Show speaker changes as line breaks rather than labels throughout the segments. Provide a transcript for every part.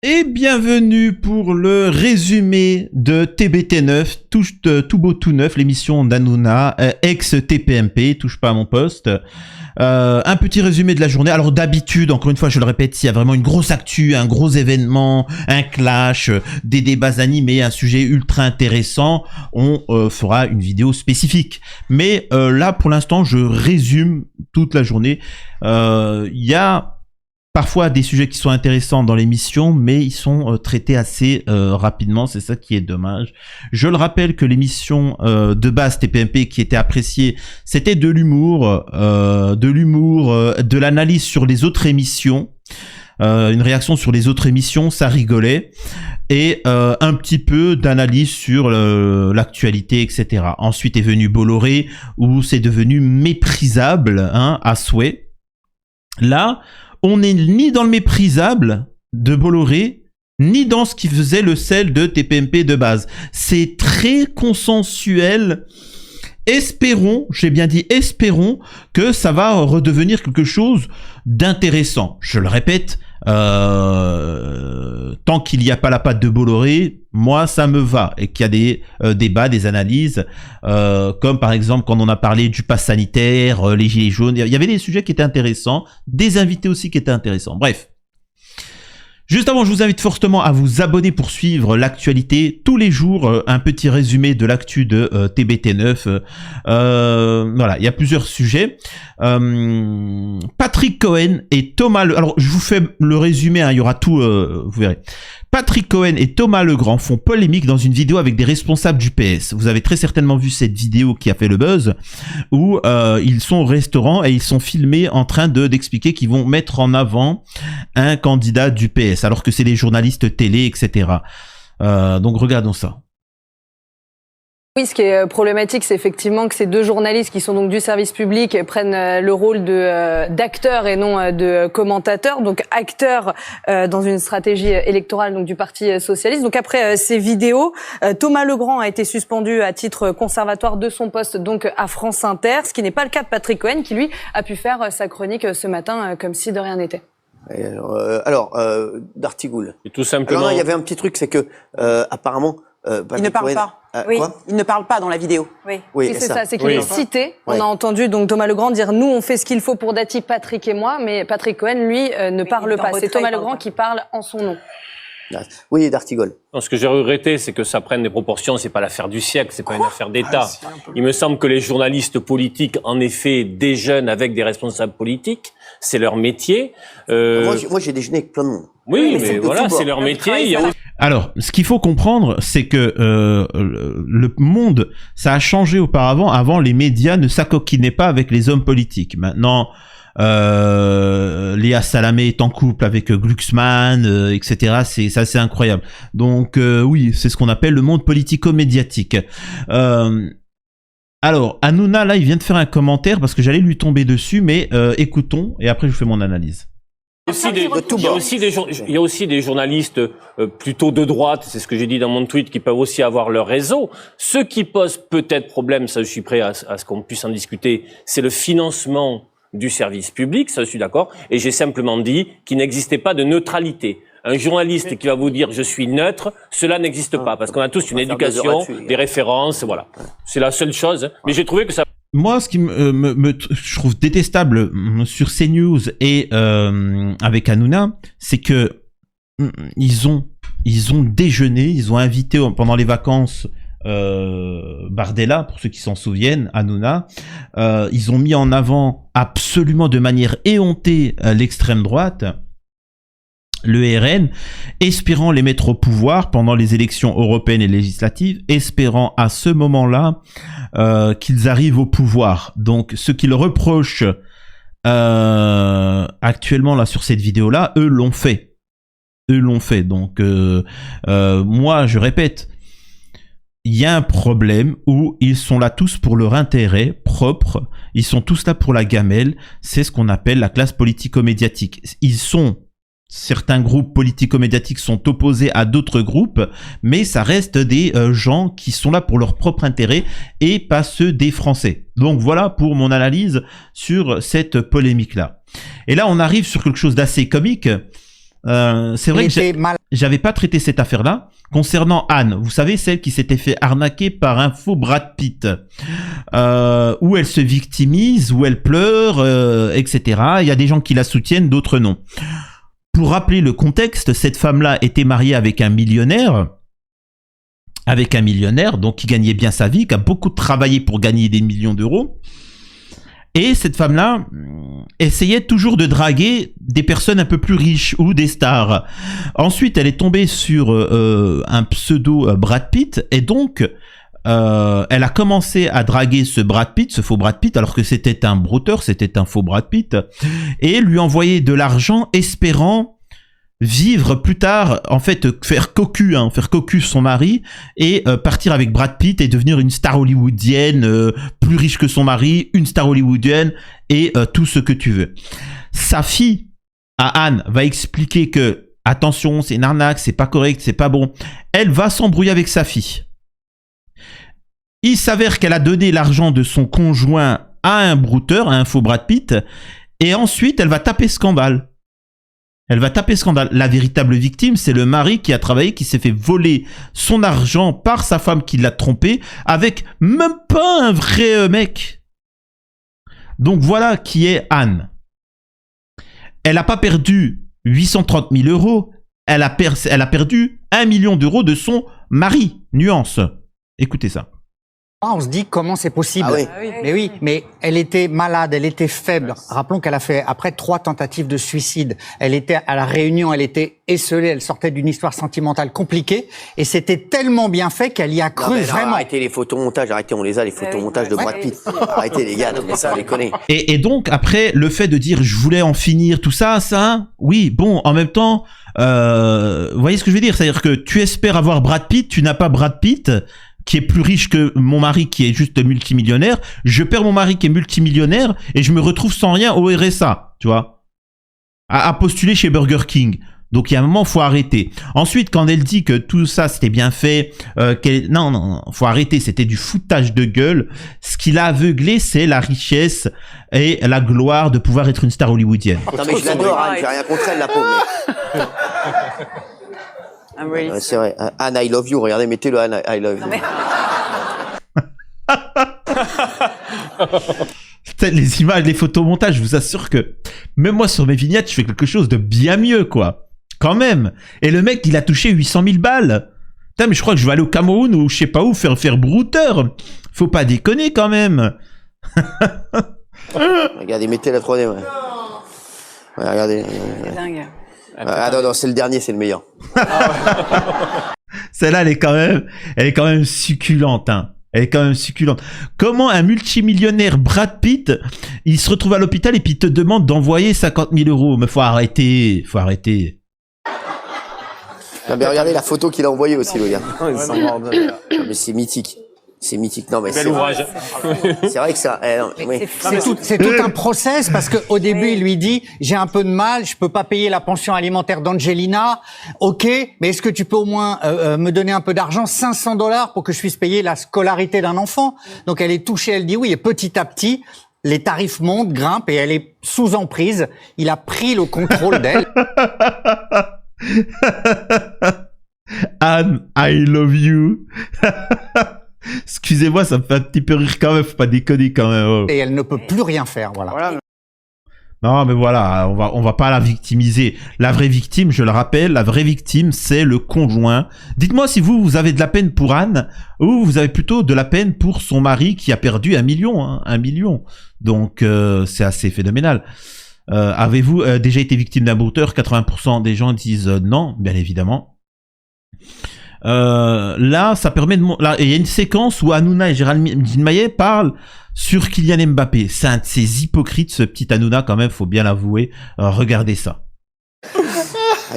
Et bienvenue pour le résumé de TBT9, tout beau tout neuf, l'émission d'Hanouna, ex-TPMP, touche pas à mon poste. Un petit résumé de la journée. Alors d'habitude, encore une fois, je le répète, s'il y a vraiment une grosse actu, un gros événement, un clash, des débats animés, un sujet ultra intéressant, on fera une vidéo spécifique. Mais là, pour l'instant, je résume toute la journée. Il y a parfois des sujets qui sont intéressants dans l'émission, mais ils sont traités assez rapidement, c'est ça qui est dommage. Je le rappelle que l'émission de base TPMP qui était appréciée, c'était de l'humour, de l'analyse sur les autres émissions, une réaction sur les autres émissions, ça rigolait, et un petit peu d'analyse sur l'actualité, etc. Ensuite est venu Bolloré, où c'est devenu méprisable, à souhait. Là, on n'est ni dans le méprisable de Bolloré, ni dans ce qui faisait le sel de TPMP de base. C'est très consensuel. Espérons, j'ai bien dit espérons, que ça va redevenir quelque chose d'intéressant. Je le répète, tant qu'il n'y a pas la patte de Bolloré, moi ça me va, et qu'il y a des débats, des analyses, comme par exemple quand on a parlé du pass sanitaire, les gilets jaunes, il y avait des sujets qui étaient intéressants, des invités aussi qui étaient intéressants. Bref. Juste avant, je vous invite fortement à vous abonner pour suivre l'actualité. Tous les jours, un petit résumé de l'actu de TBT9. Voilà, il y a plusieurs sujets. Patrick Cohen et Thomas... Alors, je vous fais le résumé, il y aura tout, vous verrez. Patrick Cohen et Thomas Legrand font polémique dans une vidéo avec des responsables du PS. Vous avez très certainement vu cette vidéo qui a fait le buzz, où ils sont au restaurant et ils sont filmés en train d'expliquer qu'ils vont mettre en avant un candidat du PS, alors que c'est des journalistes télé, etc. Donc regardons ça.
Oui, ce qui est problématique, c'est effectivement que ces deux journalistes qui sont donc du service public prennent le rôle d'acteurs et non de commentateurs. Donc acteurs dans une stratégie électorale donc du Parti socialiste. Donc après ces vidéos, Thomas Legrand a été suspendu à titre conservatoire de son poste donc à France Inter, ce qui n'est pas le cas de Patrick Cohen qui lui a pu faire sa chronique ce matin comme si de rien n'était.
D'Artigoul.
Et tout simplement.
Alors non, il y avait un petit truc, c'est que apparemment.
Il ne parle pas.
Oui.
Quoi
Il ne parle pas dans la vidéo.
Oui, c'est ça. C'est qu'il est cité. On a entendu donc Thomas Legrand dire nous on fait ce qu'il faut pour Dati, Patrick et moi, mais Patrick Cohen lui ne parle pas. C'est Thomas Legrand qui parle en son nom.
Oui, d'Artigol.
Ce que j'ai regretté, c'est que ça prenne des proportions. C'est pas l'affaire du siècle, c'est pas une affaire d'État. Il me semble que les journalistes politiques, en effet, déjeunent avec des responsables politiques. C'est leur métier.
Moi, j'ai déjeuné avec plein de monde.
Oui, mais voilà, c'est leur métier.
Alors, ce qu'il faut comprendre, c'est que le monde, ça a changé auparavant. Avant, les médias ne s'acoquinaient pas avec les hommes politiques. Maintenant, Léa Salamé est en couple avec Glucksmann, etc. C'est incroyable. Donc, oui, c'est ce qu'on appelle le monde politico-médiatique. Alors, Hanouna, là, il vient de faire un commentaire parce que j'allais lui tomber dessus, mais écoutons, et après je fais mon analyse.
Il y a aussi des journalistes plutôt de droite, c'est ce que j'ai dit dans mon tweet, qui peuvent aussi avoir leur réseau. Ce qui pose peut-être problème, ça je suis prêt à ce qu'on puisse en discuter, c'est le financement du service public, ça je suis d'accord, et j'ai simplement dit qu'il n'existait pas de neutralité. Un journaliste qui va vous dire je suis neutre, cela n'existe pas, parce qu'on a tous une éducation, des références, voilà. C'est la seule chose, mais j'ai trouvé que ça...
Moi, ce qui je trouve détestable sur CNews et avec Hanouna, c'est que ils ont déjeuné, ils ont invité pendant les vacances Bardella, pour ceux qui s'en souviennent, Hanouna. Ils ont mis en avant absolument de manière éhontée l'extrême droite, le RN, espérant les mettre au pouvoir pendant les élections européennes et législatives, espérant à ce moment-là qu'ils arrivent au pouvoir. Donc, ce qu'ils reprochent actuellement là sur cette vidéo-là, eux l'ont fait. Donc, moi, je répète, il y a un problème où ils sont là tous pour leur intérêt propre, ils sont tous là pour la gamelle, c'est ce qu'on appelle la classe politico-médiatique. Certains groupes politico-médiatiques sont opposés à d'autres groupes, mais ça reste des gens qui sont là pour leur propre intérêt et pas ceux des Français. Donc voilà pour mon analyse sur cette polémique-là. Et là, on arrive sur quelque chose d'assez comique. c'est vrai que j'avais pas traité cette affaire-là. Concernant Anne, vous savez, celle qui s'était fait arnaquer par un faux Brad Pitt, où elle se victimise, où elle pleure, etc. Il y a des gens qui la soutiennent, d'autres non. Pour rappeler le contexte, cette femme-là était mariée avec un millionnaire, donc qui gagnait bien sa vie, qui a beaucoup travaillé pour gagner des millions d'euros. Et cette femme-là essayait toujours de draguer des personnes un peu plus riches ou des stars. Ensuite, elle est tombée sur un pseudo Brad Pitt et donc elle a commencé à draguer ce Brad Pitt, ce faux Brad Pitt, alors que c'était un brouteur, c'était un faux Brad Pitt, et lui envoyer de l'argent espérant vivre plus tard, en fait, faire cocu son mari et partir avec Brad Pitt et devenir une star hollywoodienne, plus riche que son mari, une star hollywoodienne et tout ce que tu veux. Sa fille, à Anne, va expliquer que attention, c'est une arnaque, c'est pas correct, c'est pas bon. Elle va s'embrouiller avec sa fille. Il s'avère qu'elle a donné l'argent de son conjoint à un brouteur, à un faux Brad Pitt, et ensuite elle va taper scandale. La véritable victime, c'est le mari qui a travaillé, qui s'est fait voler son argent par sa femme qui l'a trompé avec même pas un vrai mec. Donc voilà qui est Anne. Elle n'a pas perdu 830 000 euros, elle a perdu 1 million d'euros de son mari. Nuance. Écoutez ça.
On se dit comment c'est possible.
Ah oui.
Mais oui, mais elle était malade, elle était faible. Rappelons qu'elle a fait après 3 tentatives de suicide. Elle était à la Réunion, elle était esseulée, elle sortait d'une histoire sentimentale compliquée et c'était tellement bien fait qu'elle y a cru vraiment.
Arrêtez les photomontages, on les a les photomontages de Brad Pitt. Arrêtez les gars, mais ça on les connaît.
Et donc après le fait de dire je voulais en finir tout ça, oui, bon, en même temps, vous voyez ce que je veux dire, c'est-à-dire que tu espères avoir Brad Pitt, tu n'as pas Brad Pitt qui est plus riche que mon mari qui est juste multimillionnaire, je perds mon mari qui est multimillionnaire et je me retrouve sans rien au RSA, tu vois, à postuler chez Burger King. Donc il y a un moment, faut arrêter. Ensuite, quand elle dit que tout ça c'était bien fait, non, faut arrêter, c'était du foutage de gueule. Ce qui l'a aveuglé, c'est la richesse et la gloire de pouvoir être une star hollywoodienne.
Non mais je l'adore, Anne, j'ai rien contre elle, la pauvre. Mais... c'est vrai, Anne, I love you, regardez, mettez-le Anne, I love you.
Les images, les photomontages, je vous assure que même moi sur mes vignettes, je fais quelque chose de bien mieux, quoi. Quand même. Et le mec, il a touché 800 000 balles. Putain, mais je crois que je vais aller au Cameroun ou je sais pas où faire brouteur. Faut pas déconner quand même.
Regardez, mettez la 3D. Ouais. Ouais, regardez.
C'est dingue.
Ah non, c'est le dernier, c'est le meilleur.
Celle-là, elle est quand même succulente, hein. Elle est quand même succulente. Comment un multimillionnaire Brad Pitt, il se retrouve à l'hôpital et puis il te demande d'envoyer 50 000 euros. Mais faut arrêter.
Non, mais regardez la photo qu'il a envoyée aussi, le gars. Mais c'est mythique. C'est mythique. Non, mais c'est vrai que ça. Oui.
C'est tout un process parce que au début il lui dit j'ai un peu de mal, je peux pas payer la pension alimentaire d'Angelina. Ok, mais est-ce que tu peux au moins me donner un peu d'argent, $500 pour que je puisse payer la scolarité d'un enfant? Donc elle est touchée, elle dit oui et petit à petit les tarifs montent, grimpent et elle est sous emprise. Il a pris le contrôle d'elle.
Anne, I love you. Excusez-moi, ça me fait un petit peu rire quand même, faut pas déconner quand même. Oh.
Et elle ne peut plus rien faire, voilà.
Non, mais voilà, on va pas la victimiser. La vraie victime, je le rappelle, la vraie victime, c'est le conjoint. Dites-moi si vous avez de la peine pour Anne, ou vous avez plutôt de la peine pour son mari qui a perdu 1 million, hein, 1 million. Donc, c'est assez phénoménal. Avez-vous déjà été victime d'un brouteur? 80% des gens disent non, bien évidemment. Là, ça permet de... Là, il y a une séquence où Hanouna et Géraldine Maillet parlent sur Kylian Mbappé. C'est un de ces hypocrites, ce petit Hanouna, quand même, faut bien l'avouer. Regardez ça.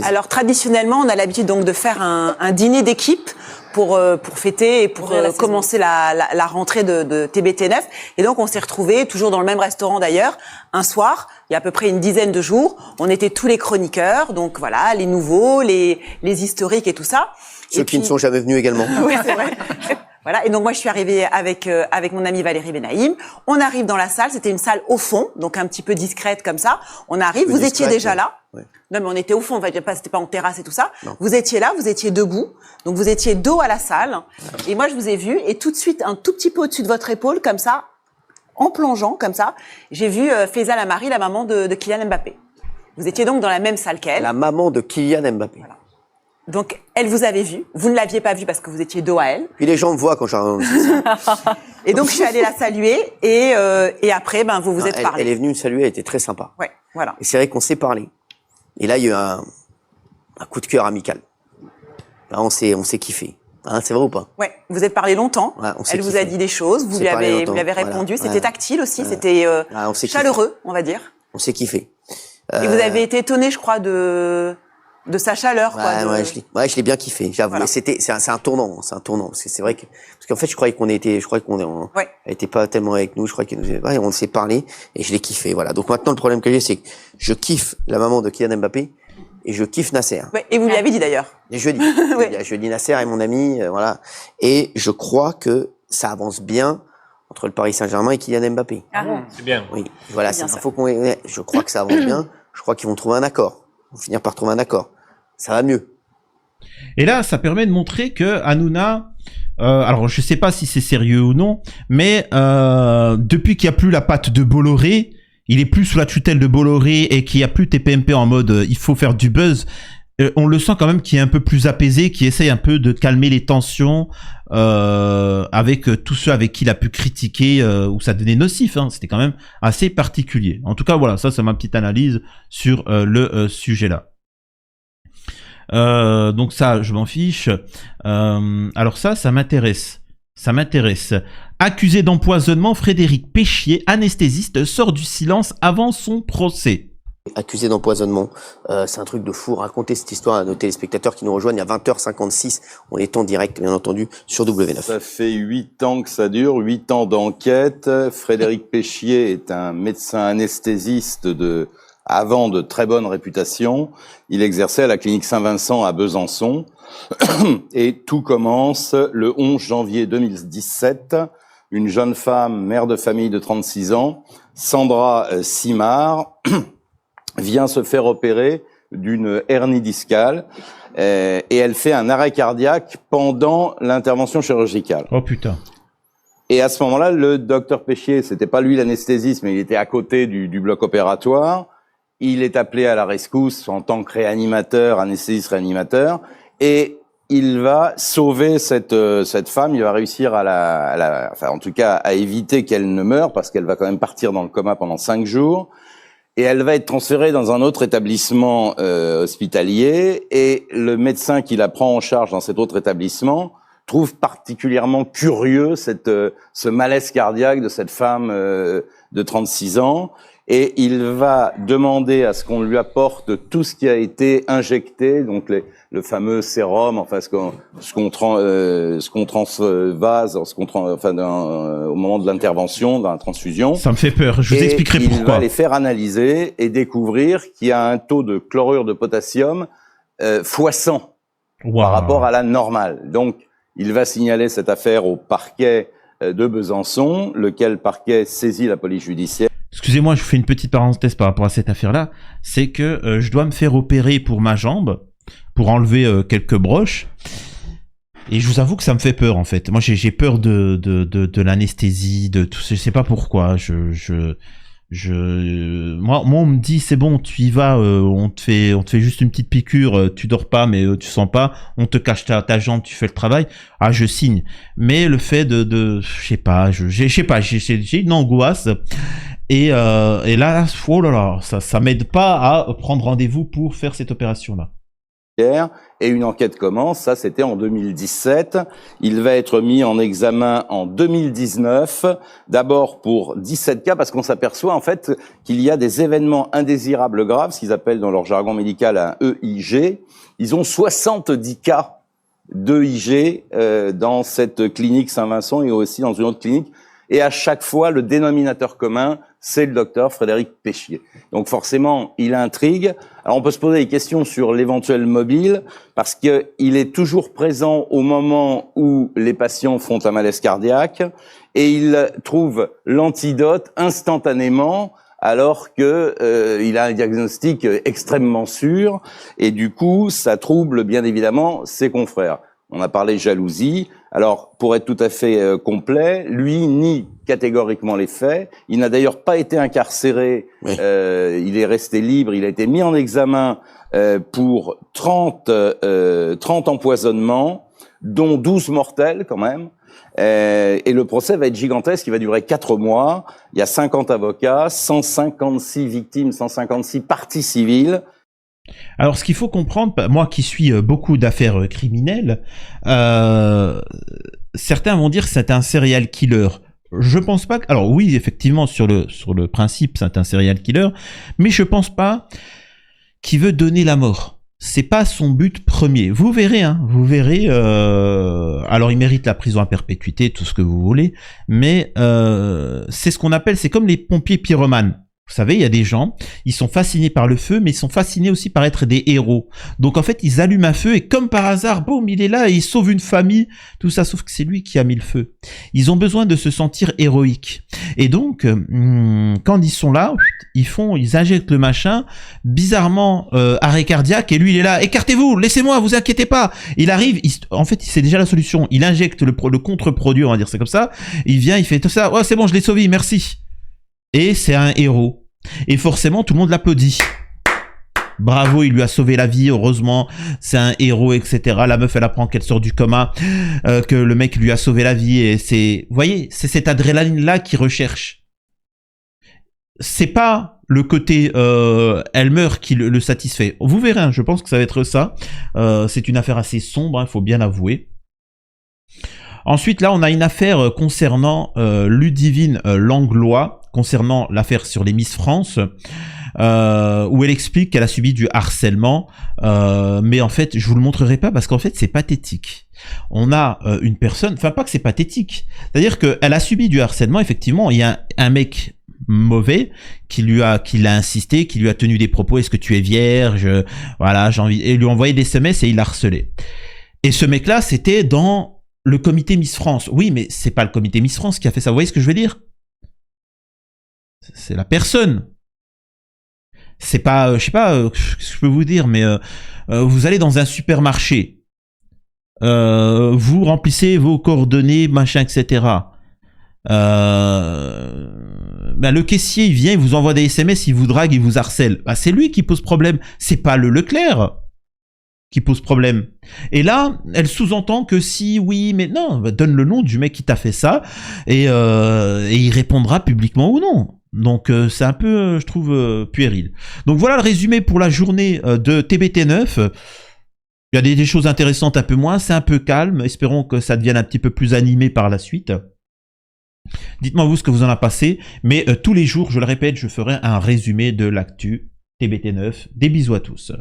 Alors, traditionnellement, on a l'habitude donc de faire un dîner d'équipe pour fêter et pour commencer la rentrée de TBT9. Et donc, on s'est retrouvés, toujours dans le même restaurant d'ailleurs, un soir, il y a à peu près une dizaine de jours. On était tous les chroniqueurs, donc voilà, les nouveaux, les historiques et tout ça.
Ceux qui ne sont jamais venus également.
Oui, c'est vrai. Voilà. Et donc moi je suis arrivée avec mon amie Valérie Benaïm. On arrive dans la salle. C'était une salle au fond, donc un petit peu discrète comme ça. On arrive. Vous étiez déjà là.
Ouais.
Non, mais on était au fond. C'était pas en terrasse et tout ça.
Non.
Vous étiez là. Vous étiez debout. Donc vous étiez dos à la salle. Et moi je vous ai vu. Et tout de suite, un tout petit peu au-dessus de votre épaule, comme ça, en plongeant comme ça, j'ai vu Faisal Amari, la maman de Kylian Mbappé. Vous étiez donc dans la même salle qu'elle.
La maman de Kylian Mbappé.
Voilà. Donc, elle vous avait vu. Vous ne l'aviez pas vue parce que vous étiez dos à elle.
Puis les gens me voient quand j'arrive.
Et donc, je suis allée la saluer. Et après, vous vous êtes parlé.
Elle est venue me saluer, elle était très sympa.
Ouais, voilà.
Et c'est vrai qu'on s'est parlé. Et là, il y a eu un coup de cœur amical. Là, on s'est kiffé. Hein, c'est vrai ou pas?
Ouais, vous êtes parlé longtemps.
Ouais,
elle vous a dit des choses. Vous lui avez répondu.
Voilà.
C'était tactile aussi. C'était chaleureux, on va dire.
On s'est kiffé.
Et vous avez été étonné, je crois, de sa chaleur.
Ouais, je l'ai bien kiffé, j'avoue. Voilà. C'est un tournant, parce que c'est vrai parce qu'en fait, je croyais qu'on était pas tellement avec nous, je crois on s'est parlé, et je l'ai kiffé, voilà. Donc maintenant, le problème que j'ai, c'est que je kiffe la maman de Kylian Mbappé, et je kiffe Nasser.
Ouais, et vous lui avez dit d'ailleurs.
Et je dis Nasser est mon ami, voilà. Et je crois que ça avance bien entre le Paris Saint-Germain et Kylian Mbappé.
Ah, c'est bien.
Oui, voilà, c'est l'info je crois que ça avance bien, je crois qu'ils vont trouver un accord. Ils vont finir par trouver un accord. Ça va mieux.
Et là, ça permet de montrer que Hanouna, alors je sais pas si c'est sérieux ou non, mais depuis qu'il n'y a plus la patte de Bolloré, il est plus sous la tutelle de Bolloré et qu'il n'y a plus TPMP en mode il faut faire du buzz, on le sent quand même qu'il est un peu plus apaisé, qu'il essaye un peu de calmer les tensions avec tous ceux avec qui il a pu critiquer où ça devenait nocif. Hein. C'était quand même assez particulier. En tout cas, voilà, ça c'est ma petite analyse sur le sujet là. Donc ça, je m'en fiche. Alors ça m'intéresse. Ça m'intéresse. Accusé d'empoisonnement, Frédéric Péchier, anesthésiste, sort du silence avant son procès.
Accusé d'empoisonnement, c'est un truc de fou. Racontez cette histoire à nos téléspectateurs qui nous rejoignent à 20h56. On est en direct, bien entendu, sur W9.
Ça fait 8 ans que ça dure, 8 ans d'enquête. Frédéric Péchier est un médecin anesthésiste avant de très bonne réputation. Il exerçait à la clinique Saint-Vincent à Besançon. Et tout commence le 11 janvier 2017. Une jeune femme, mère de famille de 36 ans, Sandra Simard, vient se faire opérer d'une hernie discale et elle fait un arrêt cardiaque pendant l'intervention chirurgicale.
Oh putain.
Et à ce moment-là, le docteur Péchier, c'était pas lui l'anesthésiste, mais il était à côté du bloc opératoire. Il est appelé à la rescousse en tant que réanimateur, anesthésiste réanimateur, et il va sauver cette femme. Il va réussir enfin en tout cas à éviter qu'elle ne meure, parce qu'elle va quand même partir dans le coma pendant 5 jours. Et elle va être transférée dans un autre établissement hospitalier, et le médecin qui la prend en charge dans cet autre établissement trouve particulièrement curieux ce malaise cardiaque de cette femme de 36 ans, et il va demander à ce qu'on lui apporte tout ce qui a été injecté, donc le fameux sérum, enfin ce qu'on transvase, au moment de l'intervention, dans la transfusion.
Ça me fait peur. Je vous expliquerai pourquoi.
Il va les faire analyser et découvrir qu'il y a un taux de chlorure de potassium x100 par rapport à la normale. Donc, il va signaler cette affaire au parquet de Besançon, lequel parquet saisit la police judiciaire.
Excusez-moi, je vous fais une petite parenthèse par rapport à cette affaire-là. C'est que je dois me faire opérer pour ma jambe, pour enlever quelques broches. Et je vous avoue que ça me fait peur, en fait. Moi, j'ai peur de l'anesthésie, de tout. Je sais pas pourquoi. Moi, on me dit, c'est bon, tu y vas, on te fait juste une petite piqûre, tu dors pas, mais tu sens pas, on te cache ta jambe, tu fais le travail. Ah, je signe. Mais le fait je sais pas, j'ai une angoisse. Et là, oh là là, ça m'aide pas à prendre rendez-vous pour faire cette opération-là.
Et une enquête commence, ça c'était en 2017. Il va être mis en examen en 2019, d'abord pour 17 cas, parce qu'on s'aperçoit en fait qu'il y a des événements indésirables graves, ce qu'ils appellent dans leur jargon médical un EIG. Ils ont 70 cas d'EIG dans cette clinique Saint-Vincent et aussi dans une autre clinique et à chaque fois, le dénominateur commun, c'est le docteur Frédéric Péchier. Donc forcément, il intrigue. Alors on peut se poser des questions sur l'éventuel mobile, parce qu'il est toujours présent au moment où les patients font un malaise cardiaque, et il trouve l'antidote instantanément, alors que il a un diagnostic extrêmement sûr, et du coup, ça trouble bien évidemment ses confrères. On a parlé jalousie. Alors, pour être tout à fait complet, lui nie catégoriquement les faits. Il n'a d'ailleurs pas été incarcéré. Oui. Il est resté libre. Il a été mis en examen pour 30 empoisonnements, dont 12 mortels quand même. Et le procès va être gigantesque, il va durer 4 mois. Il y a 50 avocats, 156 victimes, 156 parties civiles.
Alors, ce qu'il faut comprendre, moi qui suis beaucoup d'affaires criminelles, certains vont dire que c'est un serial killer. Je pense pas que... Alors oui, effectivement, sur le principe, c'est un serial killer, mais je pense pas qu'il veut donner la mort. C'est pas son but premier. Vous verrez, hein, vous verrez. Alors, il mérite la prison à perpétuité, tout ce que vous voulez, mais c'est ce qu'on appelle, c'est comme les pompiers pyromanes. Vous savez, il y a des gens, ils sont fascinés par le feu, mais ils sont fascinés aussi par être des héros. Donc en fait, ils allument un feu et comme par hasard, boum, il est là et il sauve une famille, tout ça, sauf que c'est lui qui a mis le feu. Ils ont besoin de se sentir héroïques. Et donc, quand ils sont là, ils injectent le machin, bizarrement, arrêt cardiaque, et lui, il est là, écartez-vous, laissez-moi, vous inquiétez pas. Il arrive, en fait, c'est déjà la solution. Il injecte le contre-produit, on va dire c'est comme ça. Il vient, il fait tout ça, oh, c'est bon, je l'ai sauvé, merci. Et c'est un héros. Et forcément, tout le monde l'applaudit. Bravo, il lui a sauvé la vie, heureusement, c'est un héros, etc. La meuf, elle apprend qu'elle sort du coma, que le mec lui a sauvé la vie, et c'est... Vous voyez, c'est cette adrénaline-là qu'il recherche. C'est pas le côté elle meurt qui le satisfait. Vous verrez, hein, je pense que ça va être ça. C'est une affaire assez sombre, il faut bien l'avouer. Ensuite, là, on a une affaire concernant Ludivine Langlois, concernant l'affaire sur les Miss France, où elle explique qu'elle a subi du harcèlement, mais en fait, je vous le montrerai pas parce qu'en fait, c'est pathétique. On a une personne, enfin pas que c'est pathétique, c'est-à-dire qu'elle a subi du harcèlement, effectivement, il y a un mec mauvais qui l'a insisté, qui lui a tenu des propos, est-ce que tu es vierge, voilà, j'ai envie, et lui a envoyé des SMS et il l'a harcelé. Et ce mec-là, c'était dans le comité Miss France. Oui, mais c'est pas le comité Miss France qui a fait ça. Vous voyez ce que je veux dire? C'est la personne. C'est pas, je sais pas, ce que je peux vous dire, mais vous allez dans un supermarché, vous remplissez vos coordonnées, machin, etc. Ben le caissier, il vient, il vous envoie des SMS, il vous drague, il vous harcèle. Ben c'est lui qui pose problème. C'est pas le Leclerc qui pose problème. Et là, elle sous-entend que si, oui, mais non, bah donne le nom du mec qui t'a fait ça, et il répondra publiquement ou non. Donc c'est un peu, je trouve, puéril. Donc voilà le résumé pour la journée de TBT9. Il y a des choses intéressantes, un peu moins, c'est un peu calme. Espérons que ça devienne un petit peu plus animé par la suite. Dites-moi vous ce que vous en avez passé. Mais tous les jours, je le répète, je ferai un résumé de l'actu TBT9. Des bisous à tous.